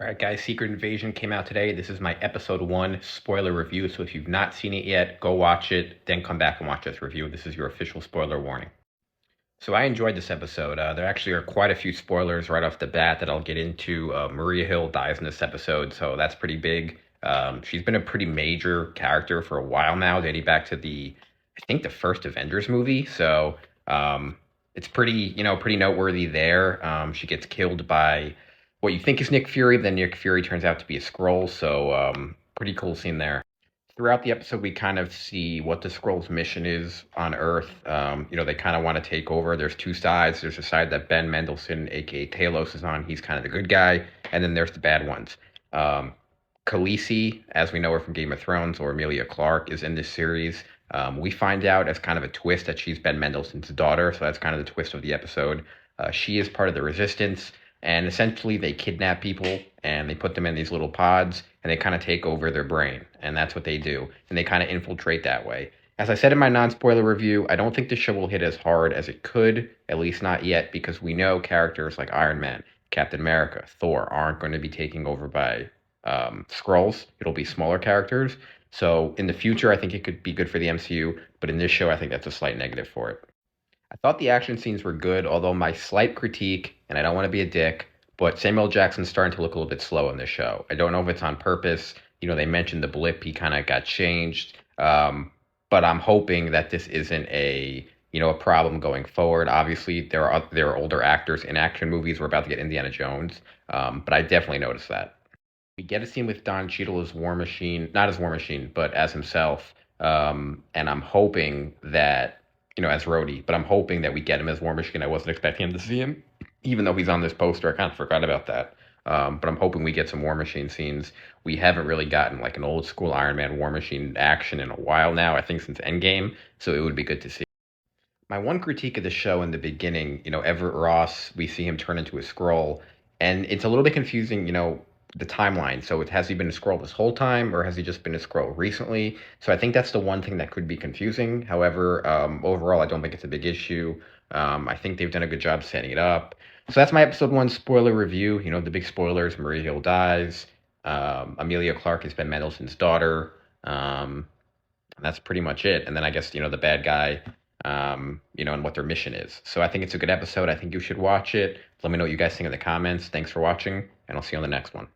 All right, guys, Secret Invasion came out today. This is my episode one spoiler review. So if you've not seen it yet, go watch it, then come back and watch this review. This is your official spoiler warning. So I enjoyed this episode. There actually are quite a few spoilers right off the bat that I'll get into. Maria Hill dies in this episode, so that's pretty big. She's been a pretty major character for a while now, dating back to I think the first Avengers movie. So it's pretty noteworthy there. She gets killed by what you think is Nick Fury, then Nick Fury turns out to be a Skrull. So pretty cool scene there. Throughout the episode, we kind of see what the Skrulls' mission is on Earth. They kind of want to take over. There's two sides. There's a side that Ben Mendelsohn, aka Talos, is on. He's kind of the good guy, and then there's the bad ones. Um, Khaleesi, as we know her from Game of Thrones, or Emilia Clarke, is in this series. We find out as kind of a twist that she's Ben Mendelsohn's daughter, so that's kind of the twist of the episode. She is part of the Resistance, and essentially they kidnap people and they put them in these little pods and they kind of take over their brain, and that's what they do, and they kind of infiltrate that way. As I said in my non-spoiler review, I don't think the show will hit as hard as it could, at least not yet, because we know characters like Iron Man, Captain America, Thor aren't going to be taking over by Skrulls. It'll be smaller characters. So in the future, I think it could be good for the MCU, but in this show, I think that's a slight negative for it. I thought the action scenes were good, although my slight critique, and I don't want to be a dick, but Samuel Jackson's starting to look a little bit slow in this show. I don't know if it's on purpose. They mentioned the blip, he kind of got changed. But I'm hoping that this isn't a problem going forward. Obviously, there are older actors in action movies. We're about to get Indiana Jones, but I definitely noticed that. We get a scene with Don Cheadle as War Machine, not as War Machine, but as himself. And I'm hoping that, as Rhodey, but I'm hoping that we get him as War Machine. I wasn't expecting him to see him, even though he's on this poster. I kind of forgot about that. But I'm hoping we get some War Machine scenes. We haven't really gotten like an old school Iron Man War Machine action in a while now, I think since Endgame. So it would be good to see. My one critique of the show in the beginning, Everett Ross, we see him turn into a Skrull, and it's a little bit confusing, the timeline. So has he been a Skrull this whole time, or has he just been a Skrull recently? So I think that's the one thing that could be confusing. However, overall, I don't think it's a big issue. I think they've done a good job setting it up. So that's my episode one spoiler review. The big spoilers: Maria Hill dies. Emilia Clarke is Ben Mendelsohn's daughter. And that's pretty much it. And then I guess, the bad guy, and what their mission is. So I think it's a good episode. I think you should watch it. Let me know what you guys think in the comments. Thanks for watching, and I'll see you on the next one.